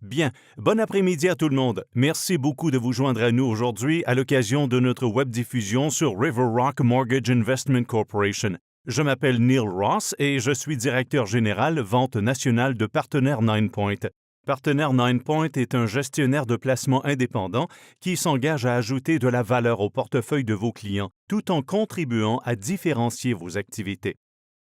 Bien, bon après-midi à tout le monde. Merci beaucoup de vous joindre à nous aujourd'hui à l'occasion de notre web-diffusion sur River Rock Mortgage Investment Corporation. Je m'appelle Neil Ross et je suis directeur général vente nationale de Partenaire Ninepoint. Partenaire Ninepoint est un gestionnaire de placement indépendant qui s'engage à ajouter de la valeur au portefeuille de vos clients tout en contribuant à différencier vos activités.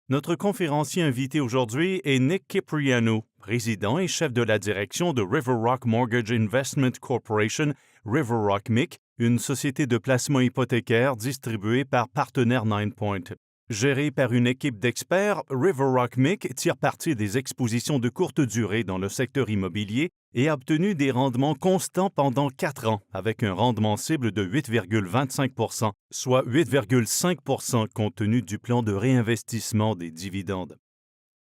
Notre conférencier invité aujourd'hui est Nick Cipriano, président et chef de la direction de River Rock Mortgage Investment Corporation, River Rock MIC, une société de placement hypothécaire distribuée par Partenaire Ninepoint. Gérée par une équipe d'experts, River Rock MIC tire parti des expositions de courte durée dans le secteur immobilier et a obtenu des rendements constants pendant 4 ans, avec un rendement cible de 8,25 %, soit 8,5 % compte tenu du plan de réinvestissement des dividendes.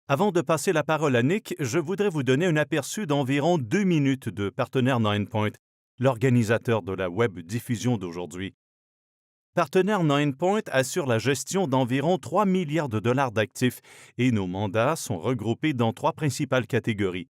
Avant de passer la parole à Nick, je voudrais vous donner un aperçu d'environ 2 minutes de Partenaire Ninepoint, l'organisateur de la web diffusion d'aujourd'hui. Partenaire Ninepoint assure la gestion d'environ 3 milliards de dollars d'actifs et nos mandats sont regroupés dans 3 principales catégories.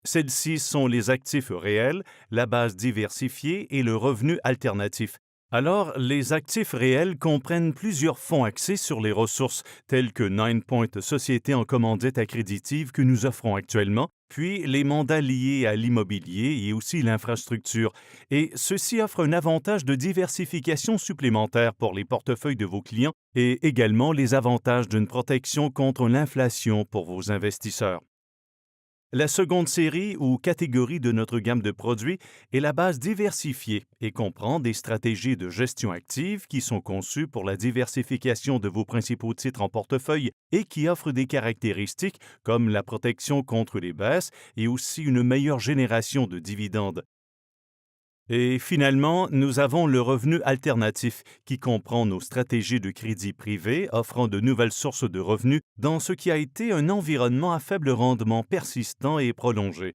Celles-ci sont les actifs réels, la base diversifiée et le revenu alternatif. Alors, les actifs réels comprennent plusieurs fonds axés sur les ressources, tels que Ninepoint Société en commandite accréditive que nous offrons actuellement, puis les mandats liés à l'immobilier et aussi l'infrastructure. Et ceci offre un avantage de diversification supplémentaire pour les portefeuilles de vos clients et également les avantages d'une protection contre l'inflation pour vos investisseurs. La seconde série ou catégorie de notre gamme de produits est la base diversifiée et comprend des stratégies de gestion active qui sont conçues pour la diversification de vos principaux titres en portefeuille et qui offrent des caractéristiques comme la protection contre les baisses et aussi une meilleure génération de dividendes. Et finalement, nous avons le revenu alternatif qui comprend nos stratégies de crédit privé offrant de nouvelles sources de revenus dans ce qui a été un environnement à faible rendement persistant et prolongé.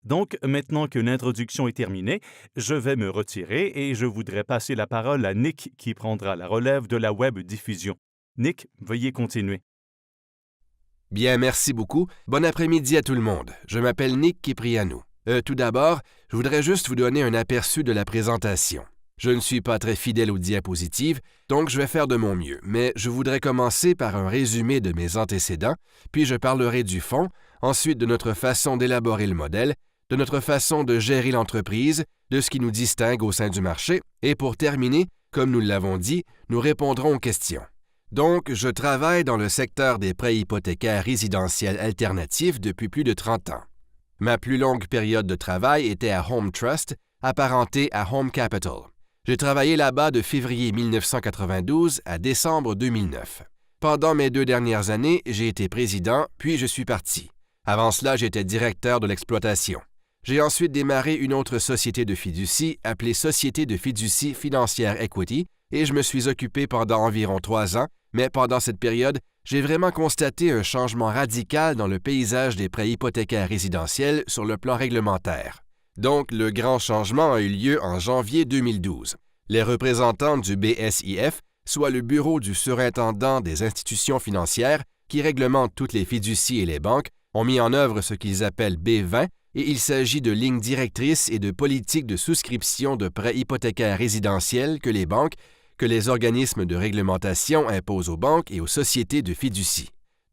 Donc, maintenant que l'introduction est terminée, je vais me retirer et je voudrais passer la parole à Nick qui prendra la relève de la web diffusion. Nick, veuillez continuer. Bien, merci beaucoup. Bon après-midi à tout le monde. Je m'appelle Nick Cipriano. Tout d'abord, je voudrais juste vous donner un aperçu de la présentation. Je ne suis pas très fidèle aux diapositives, donc je vais faire de mon mieux, mais je voudrais commencer par un résumé de mes antécédents, puis je parlerai du fond, ensuite de notre façon d'élaborer le modèle, de notre façon de gérer l'entreprise, de ce qui nous distingue au sein du marché, et pour terminer, comme nous l'avons dit, nous répondrons aux questions. Donc, je travaille dans le secteur des prêts hypothécaires résidentiels alternatifs depuis plus de 30 ans. Ma plus longue période de travail était à Home Trust, apparentée à Home Capital. J'ai travaillé là-bas de février 1992 à décembre 2009. Pendant mes 2 dernières années, j'ai été président, puis je suis parti. Avant cela, j'étais directeur de l'exploitation. J'ai ensuite démarré une autre société de fiducie appelée Société de fiducie financière Equity et je me suis occupé pendant environ 3 ans, mais pendant cette période, j'ai vraiment constaté un changement radical dans le paysage des prêts hypothécaires résidentiels sur le plan réglementaire. Donc, le grand changement a eu lieu en janvier 2012. Les représentants du BSIF, soit le Bureau du surintendant des institutions financières, qui réglemente toutes les fiducies et les banques, ont mis en œuvre ce qu'ils appellent B20, et il s'agit de lignes directrices et de politiques de souscription de prêts hypothécaires résidentiels que les organismes de réglementation imposent aux banques et aux sociétés de fiducie.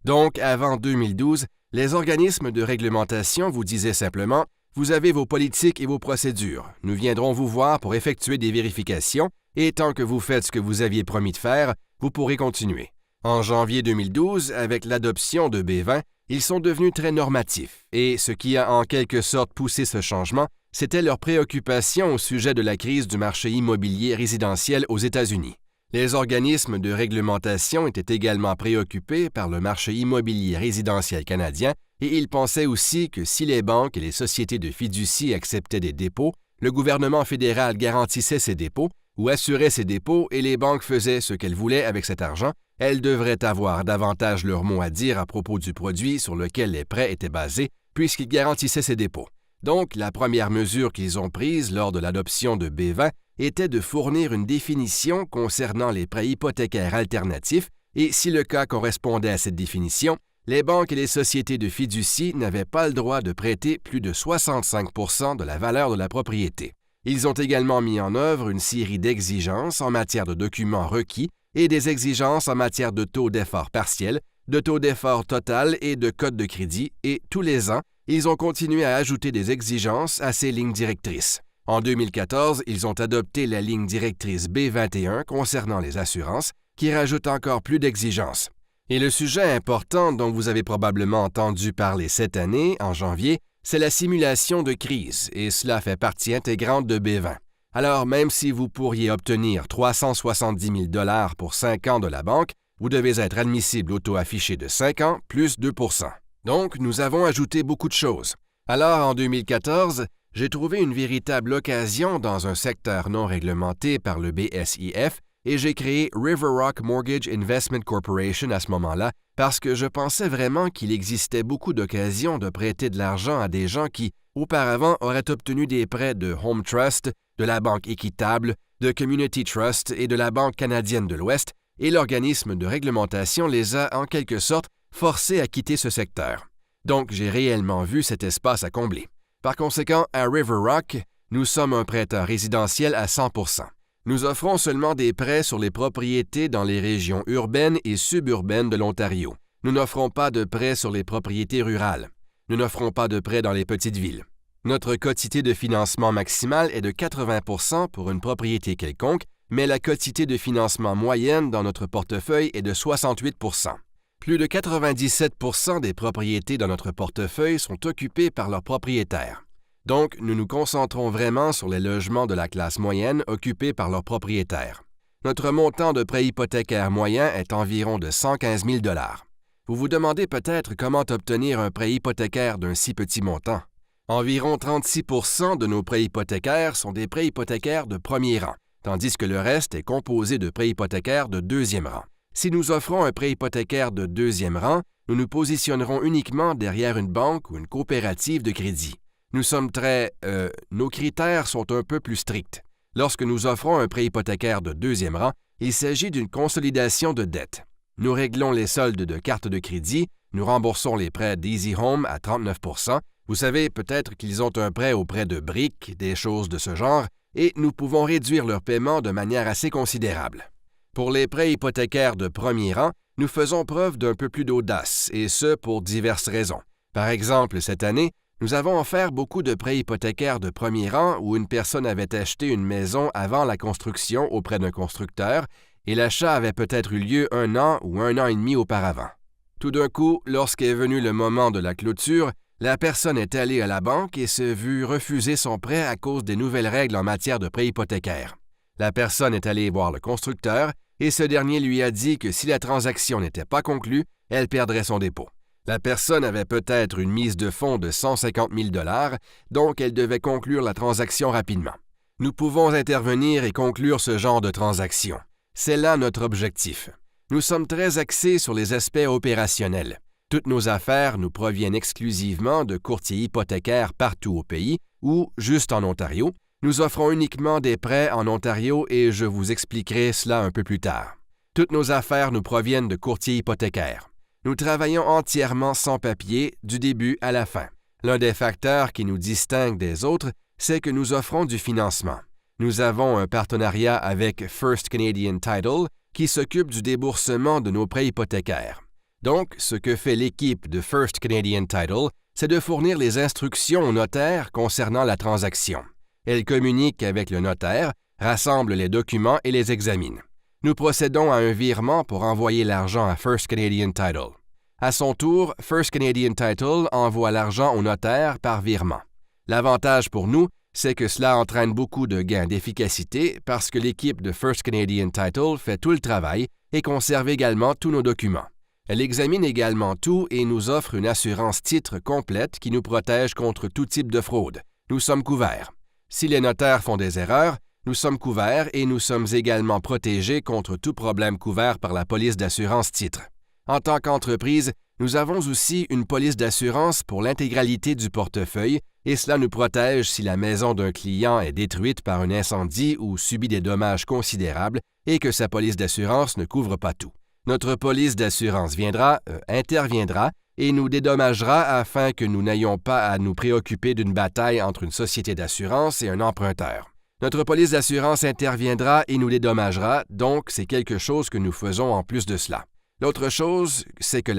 Donc, avant 2012, les organismes de réglementation vous disaient simplement « Vous avez vos politiques et vos procédures. Nous viendrons vous voir pour effectuer des vérifications et tant que vous faites ce que vous aviez promis de faire, vous pourrez continuer. » En janvier 2012, avec l'adoption de B20, ils sont devenus très normatifs et ce qui a en quelque sorte poussé ce changement, c'était leur préoccupation au sujet de la crise du marché immobilier résidentiel aux États-Unis. Les organismes de réglementation étaient également préoccupés par le marché immobilier résidentiel canadien et ils pensaient aussi que si les banques et les sociétés de fiducie acceptaient des dépôts, le gouvernement fédéral garantissait ces dépôts ou assurait ces dépôts et les banques faisaient ce qu'elles voulaient avec cet argent, elles devraient avoir davantage leur mot à dire à propos du produit sur lequel les prêts étaient basés puisqu'ils garantissaient ces dépôts. Donc, la première mesure qu'ils ont prise lors de l'adoption de B20 était de fournir une définition concernant les prêts hypothécaires alternatifs et, si le cas correspondait à cette définition, Les banques et les sociétés de fiducie n'avaient pas le droit de prêter plus de 65 % de la valeur de la propriété. Ils ont également mis en œuvre une série d'exigences en matière de documents requis et des exigences en matière de taux d'effort partiel, de taux d'effort total et de code de crédit, et tous les ans, ils ont continué à ajouter des exigences à ces lignes directrices. En 2014, ils ont adopté la ligne directrice B21 concernant les assurances, qui rajoute encore plus d'exigences. Et le sujet important dont vous avez probablement entendu parler cette année, en janvier, c'est la simulation de crise, et cela fait partie intégrante de B20. Alors, même si vous pourriez obtenir 370 000 $ pour 5 ans de la banque, vous devez être admissible au taux affiché de 5 ans plus 2 %. Donc, nous avons ajouté beaucoup de choses. Alors, en 2014, j'ai trouvé une véritable occasion dans un secteur non réglementé par le BSIF et j'ai créé River Rock Mortgage Investment Corporation à ce moment-là parce que je pensais vraiment qu'il existait beaucoup d'occasions de prêter de l'argent à des gens qui, auparavant, auraient obtenu des prêts de Home Trust, de la Banque Équitable, de Community Trust et de la Banque canadienne de l'Ouest, et l'organisme de réglementation les a en quelque sorte forcés à quitter ce secteur. Donc, j'ai réellement vu cet espace à combler. Par conséquent, à River Rock, nous sommes un prêteur résidentiel à 100 %. Nous offrons seulement des prêts sur les propriétés dans les régions urbaines et suburbaines de l'Ontario. Nous n'offrons pas de prêts sur les propriétés rurales. Nous n'offrons pas de prêts dans les petites villes. Notre quotité de financement maximale est de 80 % pour une propriété quelconque, mais la quotité de financement moyenne dans notre portefeuille est de 68 %. Plus de 97 % des propriétés dans notre portefeuille sont occupées par leurs propriétaires. Donc, nous nous concentrons vraiment sur les logements de la classe moyenne occupés par leurs propriétaires. Notre montant de prêt hypothécaire moyen est environ de 115 000 $. Vous vous demandez peut-être comment obtenir un prêt hypothécaire d'un si petit montant. Environ 36 % de nos prêts hypothécaires sont des prêts hypothécaires de premier rang, tandis que le reste est composé de prêts hypothécaires de deuxième rang. Si nous offrons un prêt hypothécaire de deuxième rang, nous nous positionnerons uniquement derrière une banque ou une coopérative de crédit. Nous sommes nos critères sont un peu plus stricts. Lorsque nous offrons un prêt hypothécaire de deuxième rang, il s'agit d'une consolidation de dette. Nous réglons les soldes de cartes de crédit, nous remboursons les prêts d'Easy Home à 39 %. Vous savez peut-être qu'ils ont un prêt auprès de Brick, des choses de ce genre, et nous pouvons réduire leur paiement de manière assez considérable. Pour les prêts hypothécaires de premier rang, nous faisons preuve d'un peu plus d'audace, et ce pour diverses raisons. Par exemple, cette année, nous avons offert beaucoup de prêts hypothécaires de premier rang où une personne avait acheté une maison avant la construction auprès d'un constructeur et l'achat avait peut-être eu lieu 1 an ou 1 an et demi auparavant. Tout d'un coup, lorsqu'est venu le moment de la clôture, la personne est allée à la banque et s'est vue refuser son prêt à cause des nouvelles règles en matière de prêts hypothécaires. La personne est allée voir le constructeur et ce dernier lui a dit que si la transaction n'était pas conclue, elle perdrait son dépôt. La personne avait peut-être une mise de fonds de 150 000 $, donc elle devait conclure la transaction rapidement. Nous pouvons intervenir et conclure ce genre de transaction. C'est là notre objectif. Nous sommes très axés sur les aspects opérationnels. Toutes nos affaires nous proviennent exclusivement de courtiers hypothécaires partout au pays ou, juste en Ontario, nous offrons uniquement des prêts en Ontario et je vous expliquerai cela un peu plus tard. Toutes nos affaires nous proviennent de courtiers hypothécaires. Nous travaillons entièrement sans papier du début à la fin. L'un des facteurs qui nous distingue des autres, c'est que nous offrons du financement. Nous avons un partenariat avec First Canadian Title qui s'occupe du déboursement de nos prêts hypothécaires. Donc, ce que fait l'équipe de First Canadian Title, c'est de fournir les instructions au notaire concernant la transaction. Elle communique avec le notaire, rassemble les documents et les examine. Nous procédons à un virement pour envoyer l'argent à First Canadian Title. À son tour, First Canadian Title envoie l'argent au notaire par virement. L'avantage pour nous, c'est que cela entraîne beaucoup de gains d'efficacité parce que l'équipe de First Canadian Title fait tout le travail et conserve également tous nos documents. Elle examine également tout et nous offre une assurance titre complète qui nous protège contre tout type de fraude. Nous sommes couverts. Si les notaires font des erreurs, nous sommes couverts et nous sommes également protégés contre tout problème couvert par la police d'assurance titre. En tant qu'entreprise, nous avons aussi une police d'assurance pour l'intégralité du portefeuille et cela nous protège si la maison d'un client est détruite par un incendie ou subit des dommages considérables et que sa police d'assurance ne couvre pas tout. Notre police d'assurance interviendra et nous dédommagera afin que nous n'ayons pas à nous préoccuper d'une bataille entre une société d'assurance et un emprunteur. Notre police d'assurance interviendra et nous dédommagera, donc c'est quelque chose que nous faisons en plus de cela. L'autre chose, c'est que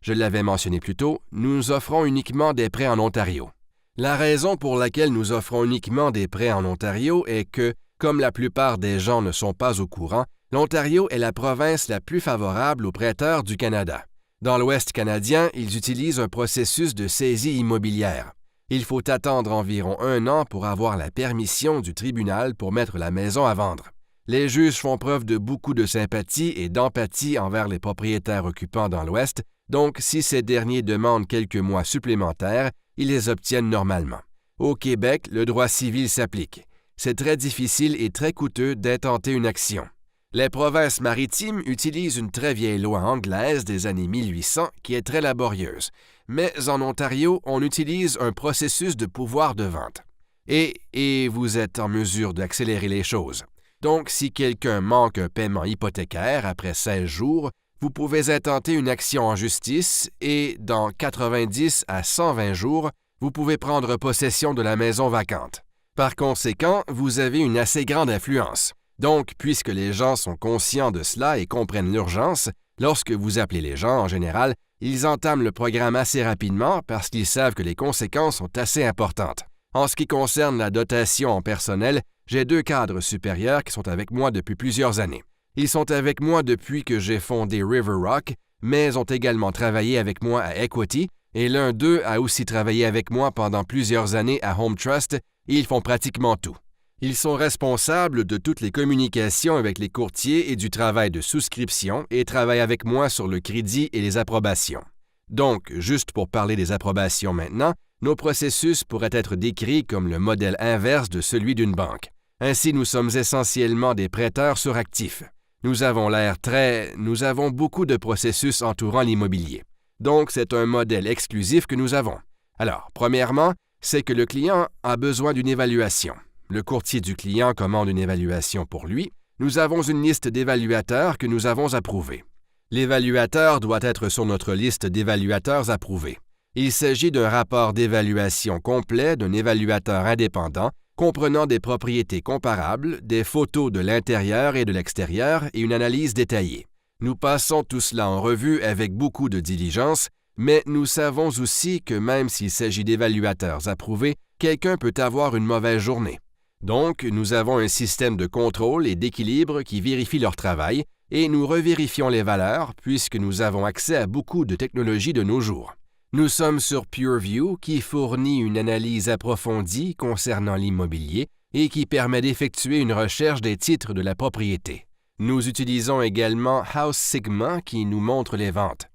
je l'avais mentionné plus tôt, nous offrons uniquement des prêts en Ontario. La raison pour laquelle nous offrons uniquement des prêts en Ontario est que, comme la plupart des gens ne sont pas au courant, l'Ontario est la province la plus favorable aux prêteurs du Canada. Dans l'Ouest canadien, ils utilisent un processus de saisie immobilière. Il faut attendre environ 1 an pour avoir la permission du tribunal pour mettre la maison à vendre. Les juges font preuve de beaucoup de sympathie et d'empathie envers les propriétaires occupants dans l'Ouest, donc si ces derniers demandent quelques mois supplémentaires, ils les obtiennent normalement. Au Québec, le droit civil s'applique. C'est très difficile et très coûteux d'intenter une action. Les provinces maritimes utilisent une très vieille loi anglaise des années 1800 qui est très laborieuse, mais en Ontario, on utilise un processus de pouvoir de vente. Et vous êtes en mesure d'accélérer les choses. Donc, si quelqu'un manque un paiement hypothécaire après 16 jours, vous pouvez intenter une action en justice et, dans 90 à 120 jours, vous pouvez prendre possession de la maison vacante. Par conséquent, vous avez une assez grande influence. Donc, puisque les gens sont conscients de cela et comprennent l'urgence, lorsque vous appelez les gens, en général, ils entament le programme assez rapidement parce qu'ils savent que les conséquences sont assez importantes. En ce qui concerne la dotation en personnel, j'ai 2 cadres supérieurs qui sont avec moi depuis plusieurs années. Ils sont avec moi depuis que j'ai fondé River Rock, mais ont également travaillé avec moi à Equity, et l'un d'eux a aussi travaillé avec moi pendant plusieurs années à Home Trust, et ils font pratiquement tout. Ils sont responsables de toutes les communications avec les courtiers et du travail de souscription et travaillent avec moi sur le crédit et les approbations. Donc, juste pour parler des approbations maintenant, nos processus pourraient être décrits comme le modèle inverse de celui d'une banque. Ainsi, nous sommes essentiellement des prêteurs suractifs. Nous avons beaucoup de processus entourant l'immobilier. Donc, c'est un modèle exclusif que nous avons. Alors, premièrement, c'est que le client a besoin d'une évaluation. Le courtier du client commande une évaluation pour lui. Nous avons une liste d'évaluateurs que nous avons approuvés. L'évaluateur doit être sur notre liste d'évaluateurs approuvés. Il s'agit d'un rapport d'évaluation complet d'un évaluateur indépendant comprenant des propriétés comparables, des photos de l'intérieur et de l'extérieur et une analyse détaillée. Nous passons tout cela en revue avec beaucoup de diligence, mais nous savons aussi que même s'il s'agit d'évaluateurs approuvés, quelqu'un peut avoir une mauvaise journée. Donc, nous avons un système de contrôle et d'équilibre qui vérifie leur travail et nous revérifions les valeurs puisque nous avons accès à beaucoup de technologies de nos jours. Nous sommes sur PureView qui fournit une analyse approfondie concernant l'immobilier et qui permet d'effectuer une recherche des titres de la propriété. Nous utilisons également House Sigma qui nous montre les ventes.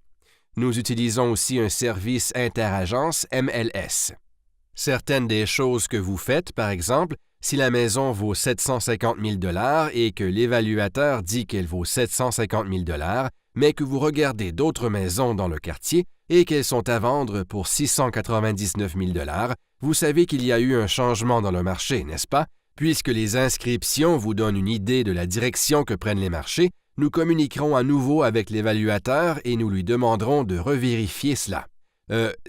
Nous utilisons aussi un service interagence MLS. Certaines des choses que vous faites, par exemple, si la maison vaut 750 000 $ et que l'évaluateur dit qu'elle vaut 750 000 $, mais que vous regardez d'autres maisons dans le quartier et qu'elles sont à vendre pour 699 000 $, vous savez qu'il y a eu un changement dans le marché, n'est-ce pas? Puisque les inscriptions vous donnent une idée de la direction que prennent les marchés, nous communiquerons à nouveau avec l'évaluateur et nous lui demanderons de revérifier cela.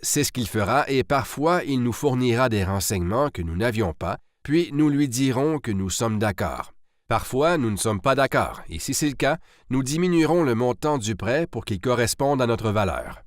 C'est ce qu'il fera et parfois il nous fournira des renseignements que nous n'avions pas, puis nous lui dirons que nous sommes d'accord. Parfois, nous ne sommes pas d'accord, et si c'est le cas, nous diminuerons le montant du prêt pour qu'il corresponde à notre valeur.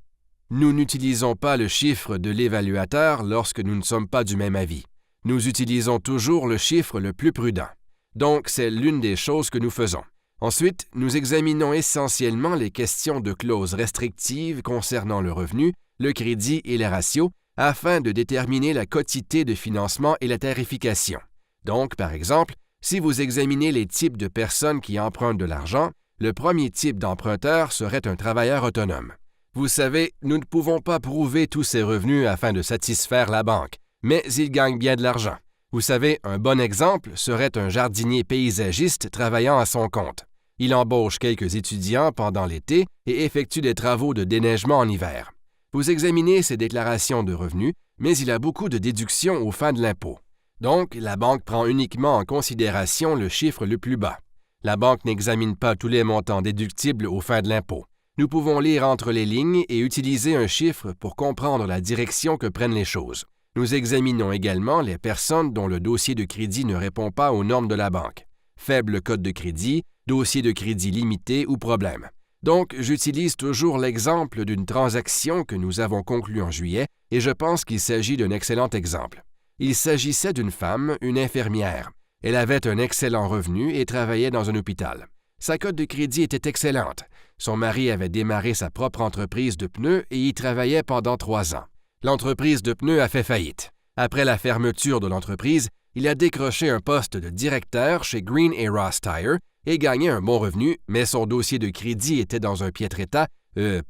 Nous n'utilisons pas le chiffre de l'évaluateur lorsque nous ne sommes pas du même avis. Nous utilisons toujours le chiffre le plus prudent. Donc, c'est l'une des choses que nous faisons. Ensuite, nous examinons essentiellement les questions de clauses restrictives concernant le revenu, le crédit et les ratios, afin de déterminer la quotité de financement et la tarification. Donc, par exemple, si vous examinez les types de personnes qui empruntent de l'argent, le premier type d'emprunteur serait un travailleur autonome. Vous savez, nous ne pouvons pas prouver tous ses revenus afin de satisfaire la banque, mais il gagne bien de l'argent. Vous savez, un bon exemple serait un jardinier paysagiste travaillant à son compte. Il embauche quelques étudiants pendant l'été et effectue des travaux de déneigement en hiver. Vous examinez ses déclarations de revenus, mais il a beaucoup de déductions aux fins de l'impôt. Donc, la banque prend uniquement en considération le chiffre le plus bas. La banque n'examine pas tous les montants déductibles aux fins de l'impôt. Nous pouvons lire entre les lignes et utiliser un chiffre pour comprendre la direction que prennent les choses. Nous examinons également les personnes dont le dossier de crédit ne répond pas aux normes de la banque. Faible cote de crédit, dossier de crédit limité ou problème. Donc, j'utilise toujours l'exemple d'une transaction que nous avons conclue en juillet et je pense qu'il s'agit d'un excellent exemple. Il s'agissait d'une femme, une infirmière. Elle avait un excellent revenu et travaillait dans un hôpital. Sa cote de crédit était excellente. Son mari avait démarré sa propre entreprise de pneus et y travaillait pendant 3 ans. L'entreprise de pneus a fait faillite. Après la fermeture de l'entreprise, il a décroché un poste de directeur chez Green & Ross Tire et gagné un bon revenu, mais son dossier de crédit était dans un piètre état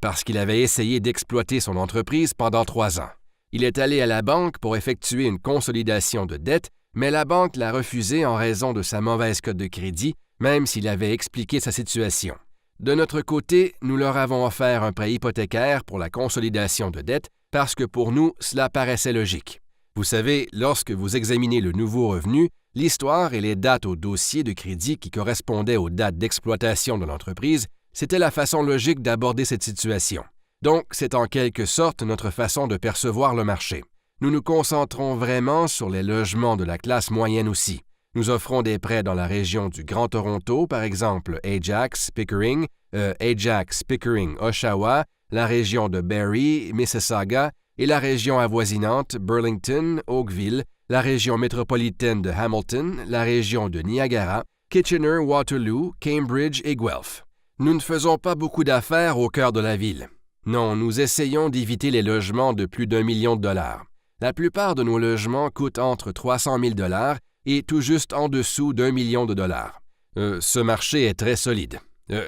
parce qu'il avait essayé d'exploiter son entreprise pendant 3 ans. Il est allé à la banque pour effectuer une consolidation de dette, mais la banque l'a refusé en raison de sa mauvaise cote de crédit, même s'il avait expliqué sa situation. De notre côté, nous leur avons offert un prêt hypothécaire pour la consolidation de dette parce que pour nous, cela paraissait logique. Vous savez, lorsque vous examinez le nouveau revenu, l'histoire et les dates au dossier de crédit qui correspondaient aux dates d'exploitation de l'entreprise, c'était la façon logique d'aborder cette situation. Donc, c'est en quelque sorte notre façon de percevoir le marché. Nous nous concentrons vraiment sur les logements de la classe moyenne aussi. Nous offrons des prêts dans la région du Grand Toronto, par exemple Ajax, Pickering, Oshawa, la région de Barrie, Mississauga, et la région avoisinante Burlington, Oakville, la région métropolitaine de Hamilton, la région de Niagara, Kitchener, Waterloo, Cambridge et Guelph. Nous ne faisons pas beaucoup d'affaires au cœur de la ville. Non, nous essayons d'éviter les logements de plus d'1 million de dollars. La plupart de nos logements coûtent entre 300 000 dollars et tout juste en dessous d'1 million de dollars. Ce marché est très solide.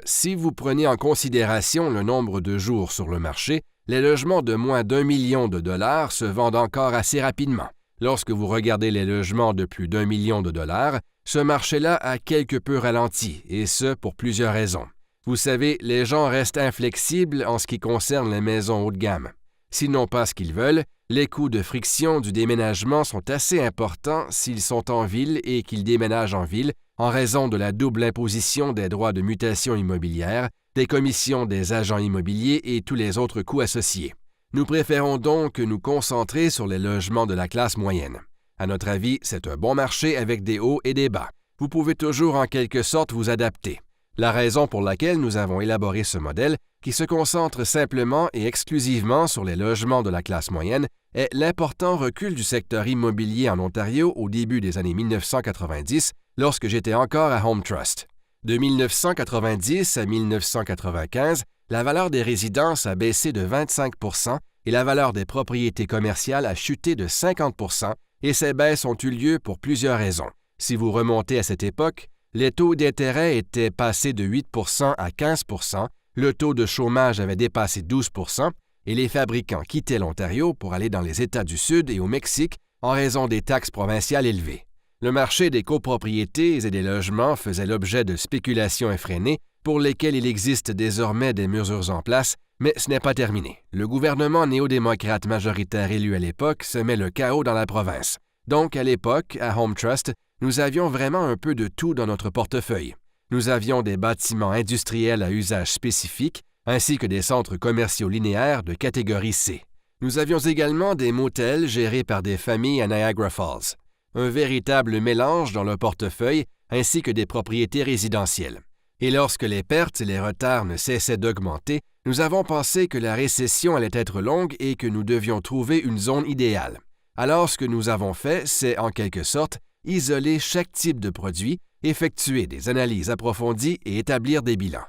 Si vous prenez en considération le nombre de jours sur le marché, les logements de moins d'1 million de dollars se vendent encore assez rapidement. Lorsque vous regardez les logements de plus d'1 million de dollars, ce marché-là a quelque peu ralenti, et ce pour plusieurs raisons. Vous savez, les gens restent inflexibles en ce qui concerne les maisons haut de gamme. S'ils n'ont pas ce qu'ils veulent, les coûts de friction du déménagement sont assez importants s'ils sont en ville et qu'ils déménagent en ville en raison de la double imposition des droits de mutation immobilière, des commissions des agents immobiliers et tous les autres coûts associés. Nous préférons donc nous concentrer sur les logements de la classe moyenne. À notre avis, c'est un bon marché avec des hauts et des bas. Vous pouvez toujours en quelque sorte vous adapter. La raison pour laquelle nous avons élaboré ce modèle, qui se concentre simplement et exclusivement sur les logements de la classe moyenne, est l'important recul du secteur immobilier en Ontario au début des années 1990, lorsque j'étais encore à Home Trust. De 1990 à 1995, la valeur des résidences a baissé de 25 % et la valeur des propriétés commerciales a chuté de 50 % et ces baisses ont eu lieu pour plusieurs raisons. Si vous remontez à cette époque, les taux d'intérêt étaient passés de 8 % à 15 %, le taux de chômage avait dépassé 12 % et les fabricants quittaient l'Ontario pour aller dans les États du Sud et au Mexique en raison des taxes provinciales élevées. Le marché des copropriétés et des logements faisait l'objet de spéculations effrénées pour lesquelles il existe désormais des mesures en place, mais ce n'est pas terminé. Le gouvernement néo-démocrate majoritaire élu à l'époque semait le chaos dans la province. Donc, à l'époque, à Home Trust, nous avions vraiment un peu de tout dans notre portefeuille. Nous avions des bâtiments industriels à usage spécifique, ainsi que des centres commerciaux linéaires de catégorie C. Nous avions également des motels gérés par des familles à Niagara Falls. Un véritable mélange dans le portefeuille, ainsi que des propriétés résidentielles. Et lorsque les pertes et les retards ne cessaient d'augmenter, nous avons pensé que la récession allait être longue et que nous devions trouver une zone idéale. Alors, ce que nous avons fait, c'est, en quelque sorte, isoler chaque type de produit, effectuer des analyses approfondies et établir des bilans.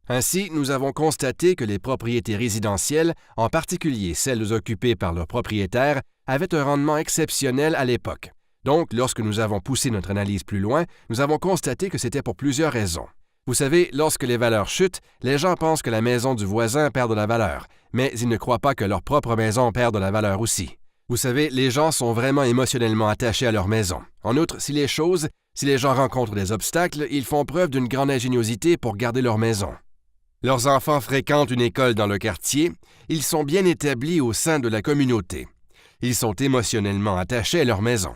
Ainsi, nous avons constaté que les propriétés résidentielles, en particulier celles occupées par leurs propriétaires, avaient un rendement exceptionnel à l'époque. Donc, lorsque nous avons poussé notre analyse plus loin, nous avons constaté que c'était pour plusieurs raisons. Vous savez, lorsque les valeurs chutent, les gens pensent que la maison du voisin perd de la valeur, mais ils ne croient pas que leur propre maison perd de la valeur aussi. Vous savez, les gens sont vraiment émotionnellement attachés à leur maison. En outre, si les gens rencontrent des obstacles, ils font preuve d'une grande ingéniosité pour garder leur maison. Leurs enfants fréquentent une école dans le quartier, ils sont bien établis au sein de la communauté. Ils sont émotionnellement attachés à leur maison.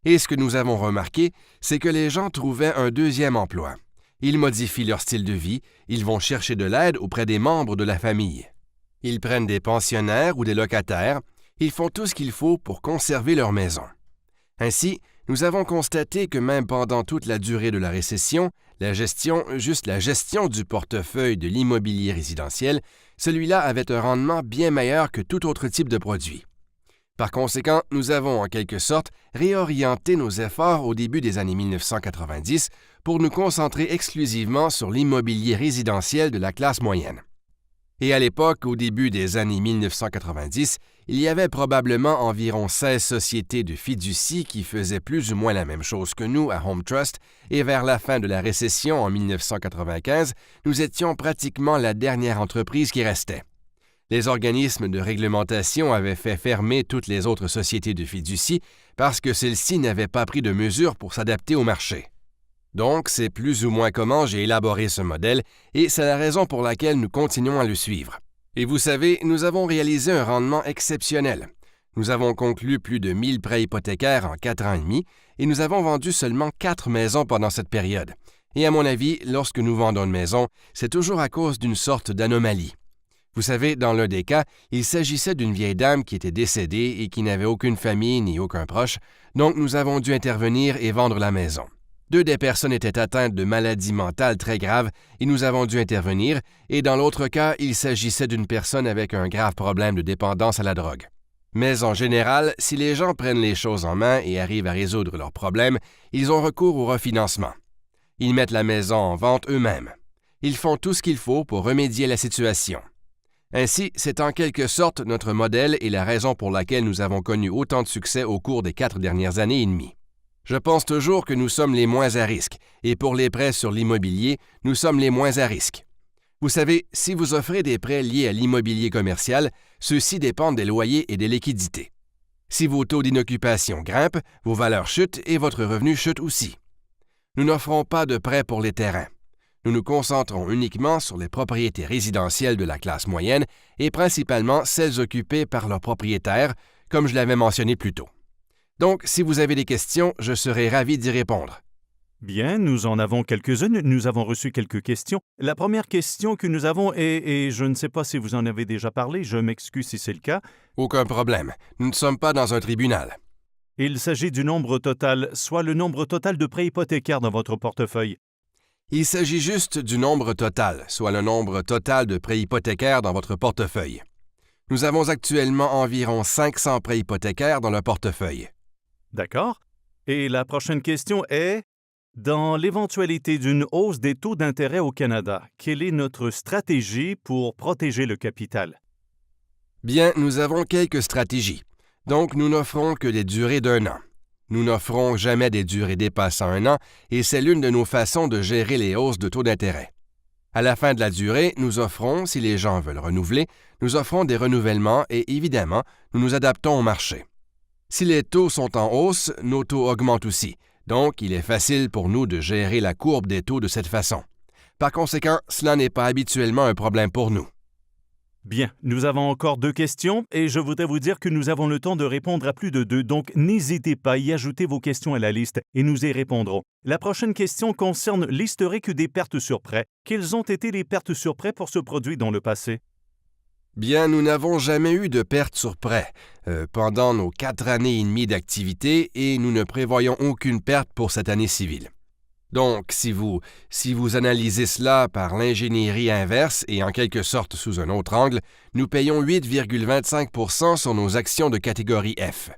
Et ce que nous avons remarqué, c'est que les gens trouvaient un deuxième emploi. Ils modifient leur style de vie, ils vont chercher de l'aide auprès des membres de la famille. Ils prennent des pensionnaires ou des locataires, ils font tout ce qu'il faut pour conserver leur maison. Ainsi, nous avons constaté que même pendant toute la durée de la récession, la gestion du portefeuille de l'immobilier résidentiel, celui-là avait un rendement bien meilleur que tout autre type de produit. Par conséquent, nous avons en quelque sorte réorienté nos efforts au début des années 1990 pour nous concentrer exclusivement sur l'immobilier résidentiel de la classe moyenne. Et à l'époque, au début des années 1990, il y avait probablement environ 16 sociétés de fiducie qui faisaient plus ou moins la même chose que nous à Home Trust, et vers la fin de la récession en 1995, nous étions pratiquement la dernière entreprise qui restait. Les organismes de réglementation avaient fait fermer toutes les autres sociétés de fiducie parce que celles-ci n'avaient pas pris de mesures pour s'adapter au marché. Donc, c'est plus ou moins comment j'ai élaboré ce modèle et c'est la raison pour laquelle nous continuons à le suivre. Et vous savez, nous avons réalisé un rendement exceptionnel. Nous avons conclu plus de 1000 prêts hypothécaires en 4 ans et demi et nous avons vendu seulement 4 maisons pendant cette période. Et à mon avis, lorsque nous vendons une maison, c'est toujours à cause d'une sorte d'anomalie. Vous savez, dans l'un des cas, il s'agissait d'une vieille dame qui était décédée et qui n'avait aucune famille ni aucun proche, donc nous avons dû intervenir et vendre la maison. 2 des personnes étaient atteintes de maladies mentales très graves et nous avons dû intervenir, et dans l'autre cas, il s'agissait d'une personne avec un grave problème de dépendance à la drogue. Mais en général, si les gens prennent les choses en main et arrivent à résoudre leurs problèmes, ils ont recours au refinancement. Ils mettent la maison en vente eux-mêmes. Ils font tout ce qu'il faut pour remédier à la situation. Ainsi, c'est en quelque sorte notre modèle et la raison pour laquelle nous avons connu autant de succès au cours des 4 dernières années et demie. Je pense toujours que nous sommes les moins à risque, et pour les prêts sur l'immobilier, nous sommes les moins à risque. Vous savez, si vous offrez des prêts liés à l'immobilier commercial, ceux-ci dépendent des loyers et des liquidités. Si vos taux d'inoccupation grimpent, vos valeurs chutent et votre revenu chute aussi. Nous n'offrons pas de prêts pour les terrains. Nous nous concentrons uniquement sur les propriétés résidentielles de la classe moyenne et principalement celles occupées par leurs propriétaires, comme je l'avais mentionné plus tôt. Donc, si vous avez des questions, je serai ravi d'y répondre. Bien, nous en avons quelques-unes. Nous avons reçu quelques questions. La première question que nous avons est, et je ne sais pas si vous en avez déjà parlé, je m'excuse si c'est le cas. Aucun problème. Nous ne sommes pas dans un tribunal. Il s'agit du nombre total, soit le nombre total de prêts hypothécaires dans votre portefeuille. Il s'agit juste du nombre total, soit le nombre total de prêts hypothécaires dans votre portefeuille. Nous avons actuellement environ 500 prêts hypothécaires dans le portefeuille. D'accord. Et la prochaine question est, dans l'éventualité d'une hausse des taux d'intérêt au Canada, quelle est notre stratégie pour protéger le capital? Bien, nous avons quelques stratégies. Donc, nous n'offrons que des durées d'1 an. Nous n'offrons jamais des durées dépassant 1 an et c'est l'une de nos façons de gérer les hausses de taux d'intérêt. À la fin de la durée, nous offrons, si les gens veulent renouveler, nous offrons des renouvellements et évidemment, nous nous adaptons au marché. Si les taux sont en hausse, nos taux augmentent aussi, donc il est facile pour nous de gérer la courbe des taux de cette façon. Par conséquent, cela n'est pas habituellement un problème pour nous. Bien, nous avons encore 2 questions et je voudrais vous dire que nous avons le temps de répondre à plus de 2, donc n'hésitez pas à y ajouter vos questions à la liste et nous y répondrons. La prochaine question concerne l'historique des pertes sur prêt. Quelles ont été les pertes sur prêt pour ce produit dans le passé? Bien, nous n'avons jamais eu de pertes sur prêt pendant nos 4 années et demie d'activité et nous ne prévoyons aucune perte pour cette année civile. Donc, si vous analysez cela par l'ingénierie inverse et en quelque sorte sous un autre angle, nous payons 8,25% sur nos actions de catégorie F.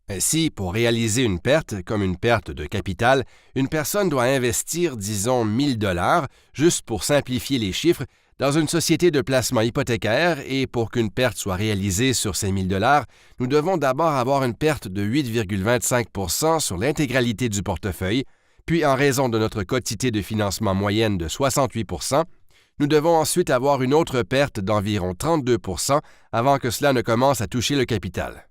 Ainsi, pour réaliser une perte, comme une perte de capital, une personne doit investir, disons, 1 000 $, juste pour simplifier les chiffres, dans une société de placement hypothécaire et pour qu'une perte soit réalisée sur ces 1 000 $, nous devons d'abord avoir une perte de 8,25% sur l'intégralité du portefeuille, puis en raison de notre quotité de financement moyenne de 68%, nous devons ensuite avoir une autre perte d'environ 32% avant que cela ne commence à toucher le capital.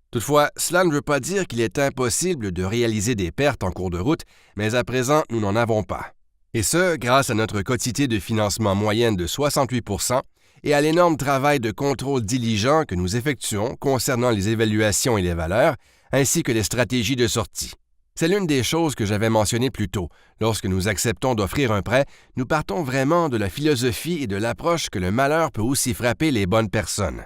Toutefois, cela ne veut pas dire qu'il est impossible de réaliser des pertes en cours de route, mais à présent, nous n'en avons pas. Et ce, grâce à notre quotité de financement moyenne de 68% et à l'énorme travail de contrôle diligent que nous effectuons concernant les évaluations et les valeurs, ainsi que les stratégies de sortie. C'est l'une des choses que j'avais mentionnées plus tôt. Lorsque nous acceptons d'offrir un prêt, nous partons vraiment de la philosophie et de l'approche que le malheur peut aussi frapper les bonnes personnes.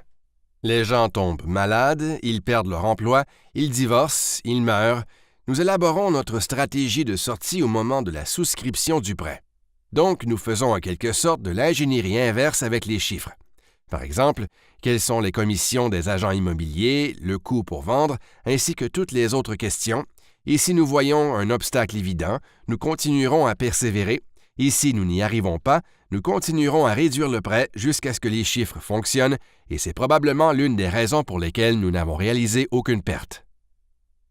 Les gens tombent malades, ils perdent leur emploi, ils divorcent, ils meurent. Nous élaborons notre stratégie de sortie au moment de la souscription du prêt. Donc, nous faisons en quelque sorte de l'ingénierie inverse avec les chiffres. Par exemple, quelles sont les commissions des agents immobiliers, le coût pour vendre, ainsi que toutes les autres questions. Et si nous voyons un obstacle évident, nous continuerons à persévérer. Et si nous n'y arrivons pas, nous continuerons à réduire le prêt jusqu'à ce que les chiffres fonctionnent, et c'est probablement l'une des raisons pour lesquelles nous n'avons réalisé aucune perte.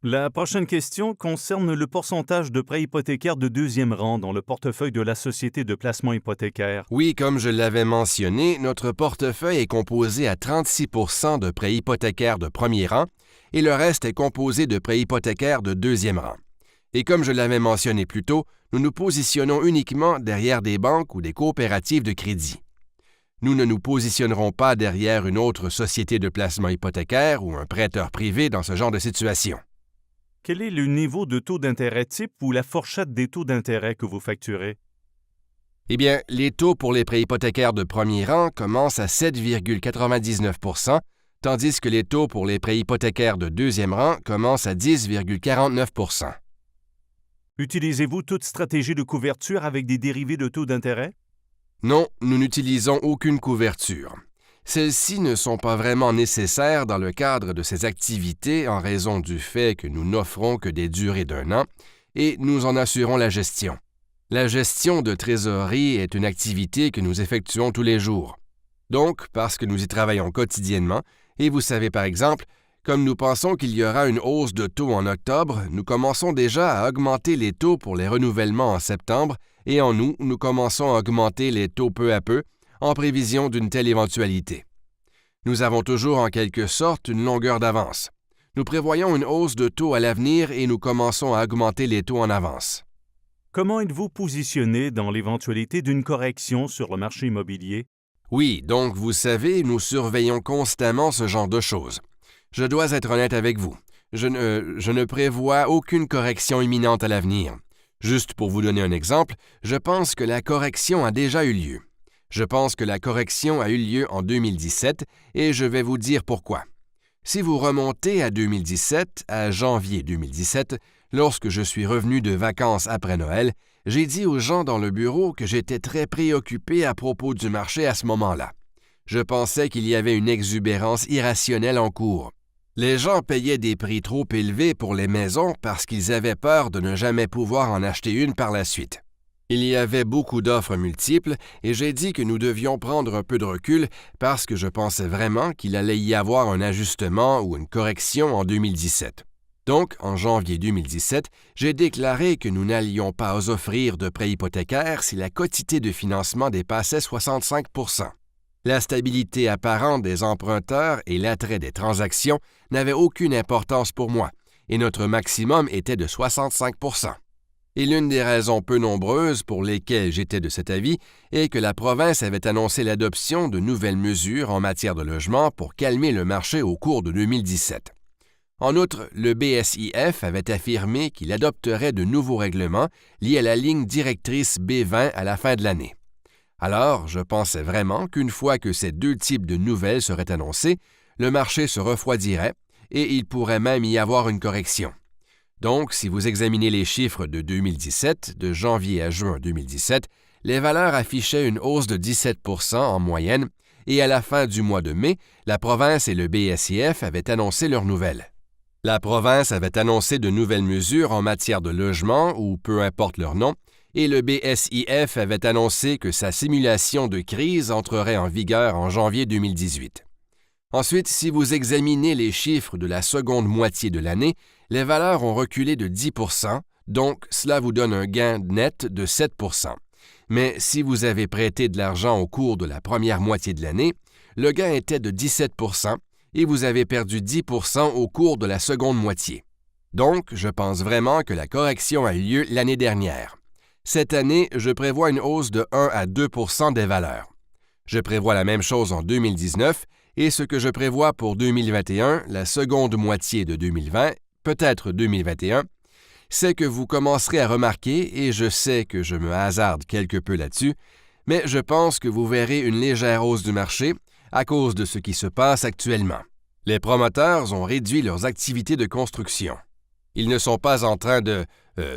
La prochaine question concerne le pourcentage de prêts hypothécaires de deuxième rang dans le portefeuille de la Société de placement hypothécaire. Oui, comme je l'avais mentionné, notre portefeuille est composé à 36 % de prêts hypothécaires de premier rang et le reste est composé de prêts hypothécaires de deuxième rang. Et comme je l'avais mentionné plus tôt, nous nous positionnons uniquement derrière des banques ou des coopératives de crédit. Nous ne nous positionnerons pas derrière une autre société de placement hypothécaire ou un prêteur privé dans ce genre de situation. Quel est le niveau de taux d'intérêt type ou la fourchette des taux d'intérêt que vous facturez? Eh bien, les taux pour les prêts hypothécaires de premier rang commencent à 7,99 %, tandis que les taux pour les prêts hypothécaires de deuxième rang commencent à 10,49 %. Utilisez-vous toute stratégie de couverture avec des dérivés de taux d'intérêt? Non, nous n'utilisons aucune couverture. Celles-ci ne sont pas vraiment nécessaires dans le cadre de ces activités en raison du fait que nous n'offrons que des durées d'1 an et nous en assurons la gestion. La gestion de trésorerie est une activité que nous effectuons tous les jours. Donc, parce que nous y travaillons quotidiennement, et vous savez par exemple, comme nous pensons qu'il y aura une hausse de taux en octobre, nous commençons déjà à augmenter les taux pour les renouvellements en septembre et en août, nous commençons à augmenter les taux peu à peu en prévision d'une telle éventualité. Nous avons toujours en quelque sorte une longueur d'avance. Nous prévoyons une hausse de taux à l'avenir et nous commençons à augmenter les taux en avance. Comment êtes-vous positionné dans l'éventualité d'une correction sur le marché immobilier? Oui, donc vous savez, nous surveillons constamment ce genre de choses. Je dois être honnête avec vous. Je ne prévois aucune correction imminente à l'avenir. Juste pour vous donner un exemple, je pense que la correction a déjà eu lieu. Je pense que la correction a eu lieu en 2017 et je vais vous dire pourquoi. Si vous remontez à 2017, à janvier 2017, lorsque je suis revenu de vacances après Noël, j'ai dit aux gens dans le bureau que j'étais très préoccupé à propos du marché à ce moment-là. Je pensais qu'il y avait une exubérance irrationnelle en cours. Les gens payaient des prix trop élevés pour les maisons parce qu'ils avaient peur de ne jamais pouvoir en acheter une par la suite. Il y avait beaucoup d'offres multiples et j'ai dit que nous devions prendre un peu de recul parce que je pensais vraiment qu'il allait y avoir un ajustement ou une correction en 2017. Donc, en janvier 2017, j'ai déclaré que nous n'allions pas offrir de prêts hypothécaires si la quotité de financement dépassait 65 %. La stabilité apparente des emprunteurs et l'attrait des transactions n'avaient aucune importance pour moi, et notre maximum était de 65 %. Et l'une des raisons peu nombreuses pour lesquelles j'étais de cet avis est que la province avait annoncé l'adoption de nouvelles mesures en matière de logement pour calmer le marché au cours de 2017. En outre, le BSIF avait affirmé qu'il adopterait de nouveaux règlements liés à la ligne directrice B20 à la fin de l'année. Alors, je pensais vraiment qu'une fois que ces deux types de nouvelles seraient annoncées, le marché se refroidirait et il pourrait même y avoir une correction. Donc, si vous examinez les chiffres de 2017, de janvier à juin 2017, les valeurs affichaient une hausse de 17 % en moyenne et à la fin du mois de mai, la province et le BSIF avaient annoncé leurs nouvelles. La province avait annoncé de nouvelles mesures en matière de logement ou peu importe leur nom, et le BSIF avait annoncé que sa simulation de crise entrerait en vigueur en janvier 2018. Ensuite, si vous examinez les chiffres de la seconde moitié de l'année, les valeurs ont reculé de 10 %, donc cela vous donne un gain net de 7 %. Mais si vous avez prêté de l'argent au cours de la première moitié de l'année, le gain était de 17 % et vous avez perdu 10 % au cours de la seconde moitié. Donc, je pense vraiment que la correction a eu lieu l'année dernière. Cette année, je prévois une hausse de 1 à 2 % des valeurs. Je prévois la même chose en 2019 et ce que je prévois pour 2021, la seconde moitié de 2020, peut-être 2021, c'est que vous commencerez à remarquer, et je sais que je me hasarde quelque peu là-dessus, mais je pense que vous verrez une légère hausse du marché à cause de ce qui se passe actuellement. Les promoteurs ont réduit leurs activités de construction. Ils ne sont pas en train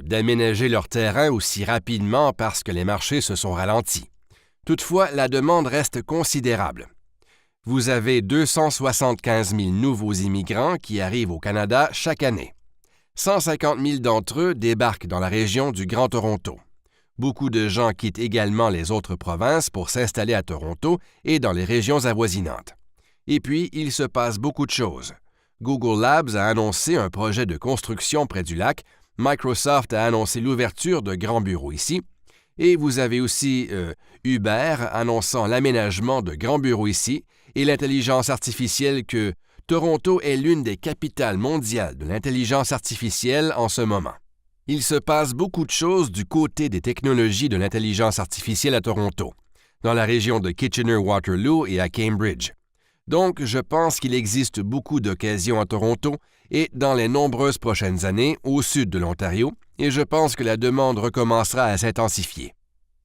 d'aménager leur terrain aussi rapidement parce que les marchés se sont ralentis. Toutefois, la demande reste considérable. Vous avez 275 000 nouveaux immigrants qui arrivent au Canada chaque année. 150 000 d'entre eux débarquent dans la région du Grand Toronto. Beaucoup de gens quittent également les autres provinces pour s'installer à Toronto et dans les régions avoisinantes. Et puis, il se passe beaucoup de choses. Google Labs a annoncé un projet de construction près du lac, Microsoft a annoncé l'ouverture de grands bureaux ici, et vous avez aussi Uber annonçant l'aménagement de grands bureaux ici, et l'intelligence artificielle que Toronto est l'une des capitales mondiales de l'intelligence artificielle en ce moment. Il se passe beaucoup de choses du côté des technologies de l'intelligence artificielle à Toronto, dans la région de Kitchener-Waterloo et à Cambridge. Donc, je pense qu'il existe beaucoup d'occasions à Toronto et dans les nombreuses prochaines années au sud de l'Ontario, et je pense que la demande recommencera à s'intensifier.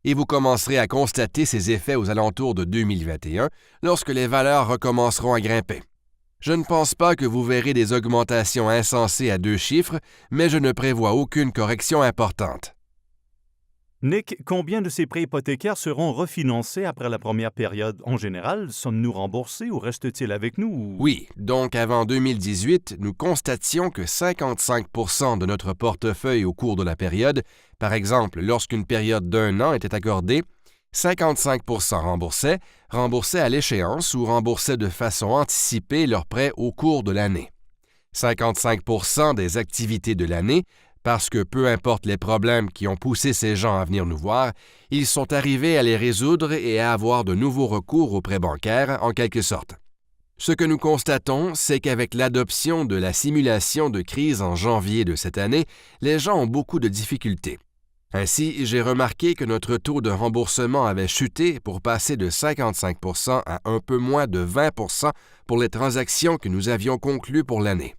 Et vous commencerez à constater ces effets aux alentours de 2021, lorsque les valeurs recommenceront à grimper. Je ne pense pas que vous verrez des augmentations insensées à 2 chiffres, mais je ne prévois aucune correction importante. Nick, combien de ces prêts hypothécaires seront refinancés après la première période? En général, sommes-nous remboursés ou reste-t-il avec nous? Oui, donc avant 2018, nous constations que 55 % de notre portefeuille au cours de la période, par exemple lorsqu'une période d'1 an était accordée, 55 % remboursaient à l'échéance ou remboursaient de façon anticipée leurs prêts au cours de l'année. 55 % des activités de l'année, parce que peu importe les problèmes qui ont poussé ces gens à venir nous voir, ils sont arrivés à les résoudre et à avoir de nouveaux recours aux prêts bancaires, en quelque sorte. Ce que nous constatons, c'est qu'avec l'adoption de la simulation de crise en janvier de cette année, les gens ont beaucoup de difficultés. Ainsi, j'ai remarqué que notre taux de remboursement avait chuté pour passer de 55 % à un peu moins de 20 % pour les transactions que nous avions conclues pour l'année.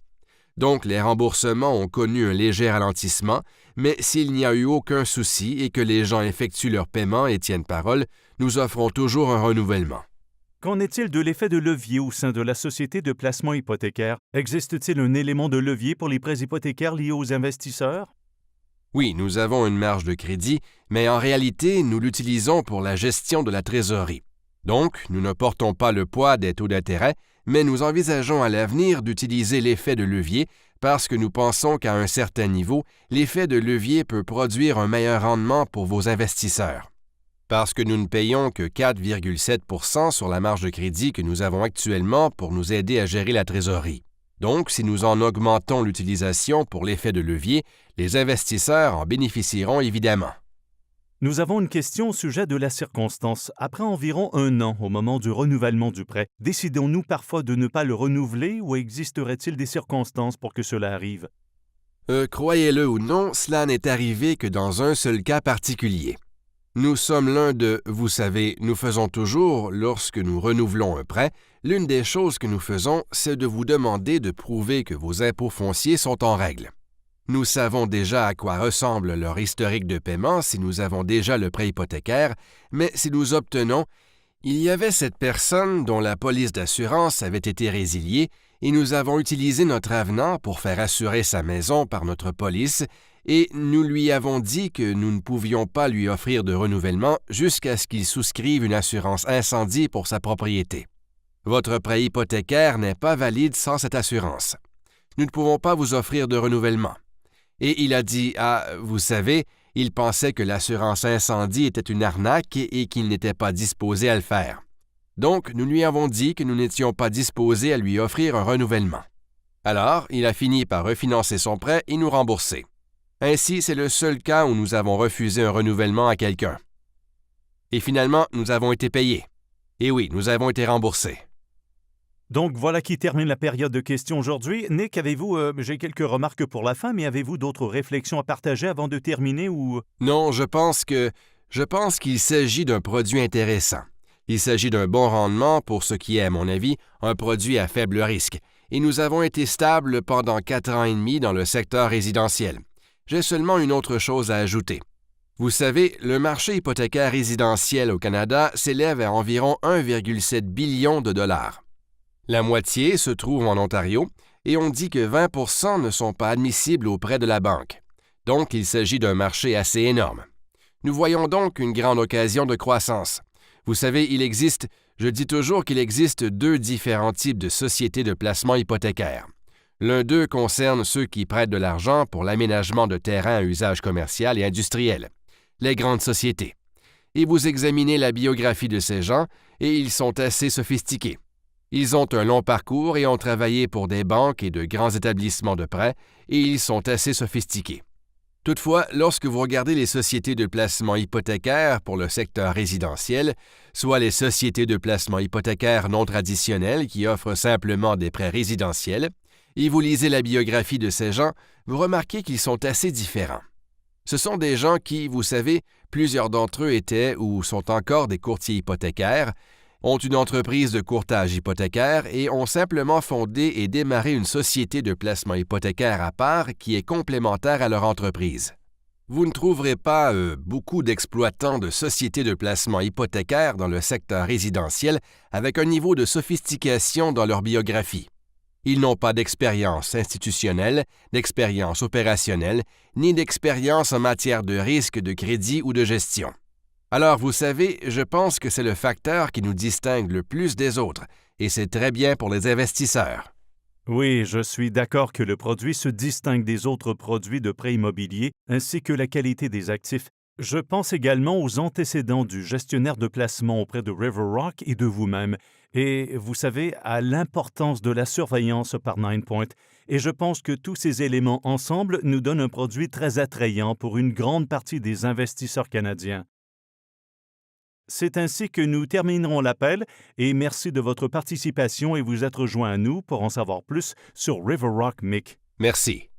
Donc, les remboursements ont connu un léger ralentissement, mais s'il n'y a eu aucun souci et que les gens effectuent leurs paiements et tiennent parole, nous offrons toujours un renouvellement. Qu'en est-il de l'effet de levier au sein de la société de placement hypothécaire? Existe-t-il un élément de levier pour les prêts hypothécaires liés aux investisseurs? Oui, nous avons une marge de crédit, mais en réalité, nous l'utilisons pour la gestion de la trésorerie. Donc, nous ne portons pas le poids des taux d'intérêt, mais nous envisageons à l'avenir d'utiliser l'effet de levier parce que nous pensons qu'à un certain niveau, l'effet de levier peut produire un meilleur rendement pour vos investisseurs. Parce que nous ne payons que 4,7 % sur la marge de crédit que nous avons actuellement pour nous aider à gérer la trésorerie. Donc, si nous en augmentons l'utilisation pour l'effet de levier, les investisseurs en bénéficieront évidemment. Nous avons une question au sujet de la circonstance. Après environ 1 an, au moment du renouvellement du prêt, décidons-nous parfois de ne pas le renouveler ou existerait-il des circonstances pour que cela arrive? Croyez-le ou non, cela n'est arrivé que dans un seul cas particulier. Nous sommes l'un de, vous savez, nous faisons toujours, lorsque nous renouvelons un prêt, l'une des choses que nous faisons, c'est de vous demander de prouver que vos impôts fonciers sont en règle. Nous savons déjà à quoi ressemble leur historique de paiement si nous avons déjà le prêt hypothécaire, mais si nous obtenons, il y avait cette personne dont la police d'assurance avait été résiliée et nous avons utilisé notre avenant pour faire assurer sa maison par notre police et nous lui avons dit que nous ne pouvions pas lui offrir de renouvellement jusqu'à ce qu'il souscrive une assurance incendie pour sa propriété. Votre prêt hypothécaire n'est pas valide sans cette assurance. Nous ne pouvons pas vous offrir de renouvellement. Et il a dit « Ah, vous savez, il pensait que l'assurance incendie était une arnaque et qu'il n'était pas disposé à le faire. » Donc, nous lui avons dit que nous n'étions pas disposés à lui offrir un renouvellement. Alors, il a fini par refinancer son prêt et nous rembourser. Ainsi, c'est le seul cas où nous avons refusé un renouvellement à quelqu'un. Et finalement, nous avons été payés. Et oui, nous avons été remboursés. Donc, voilà qui termine la période de questions aujourd'hui. Nick, j'ai quelques remarques pour la fin, mais avez-vous d'autres réflexions à partager avant de terminer ou... Non, je pense qu'il s'agit d'un produit intéressant. Il s'agit d'un bon rendement pour ce qui est, à mon avis, un produit à faible risque. Et nous avons été stables pendant 4 ans et demi dans le secteur résidentiel. J'ai seulement une autre chose à ajouter. Vous savez, le marché hypothécaire résidentiel au Canada s'élève à environ 1,7 billion de dollars. La moitié se trouve en Ontario et on dit que 20 ne sont pas admissibles auprès de la banque. Donc, il s'agit d'un marché assez énorme. Nous voyons donc une grande occasion de croissance. Vous savez, je dis toujours qu'il existe deux différents types de sociétés de placement hypothécaire. L'un d'eux concerne ceux qui prêtent de l'argent pour l'aménagement de terrains à usage commercial et industriel, les grandes sociétés. Et vous examinez la biographie de ces gens et ils sont assez sophistiqués. Ils ont un long parcours et ont travaillé pour des banques et de grands établissements de prêt et ils sont assez sophistiqués. Toutefois, lorsque vous regardez les sociétés de placement hypothécaire pour le secteur résidentiel, soit les sociétés de placement hypothécaire non traditionnelles qui offrent simplement des prêts résidentiels, et vous lisez la biographie de ces gens, vous remarquez qu'ils sont assez différents. Ce sont des gens qui, vous savez, plusieurs d'entre eux étaient ou sont encore des courtiers hypothécaires, ont une entreprise de courtage hypothécaire et ont simplement fondé et démarré une société de placement hypothécaire à part qui est complémentaire à leur entreprise. Vous ne trouverez pas beaucoup d'exploitants de sociétés de placement hypothécaire dans le secteur résidentiel avec un niveau de sophistication dans leur biographie. Ils n'ont pas d'expérience institutionnelle, d'expérience opérationnelle, ni d'expérience en matière de risque, de crédit ou de gestion. Alors, vous savez, je pense que c'est le facteur qui nous distingue le plus des autres, et c'est très bien pour les investisseurs. Oui, je suis d'accord que le produit se distingue des autres produits de prêt immobilier ainsi que la qualité des actifs. Je pense également aux antécédents du gestionnaire de placement auprès de River Rock et de vous-même, et vous savez, à l'importance de la surveillance par Ninepoint. Et je pense que tous ces éléments ensemble nous donnent un produit très attrayant pour une grande partie des investisseurs canadiens. C'est ainsi que nous terminerons l'appel et merci de votre participation et vous êtes rejoint à nous pour en savoir plus sur River Rock MIC. Merci.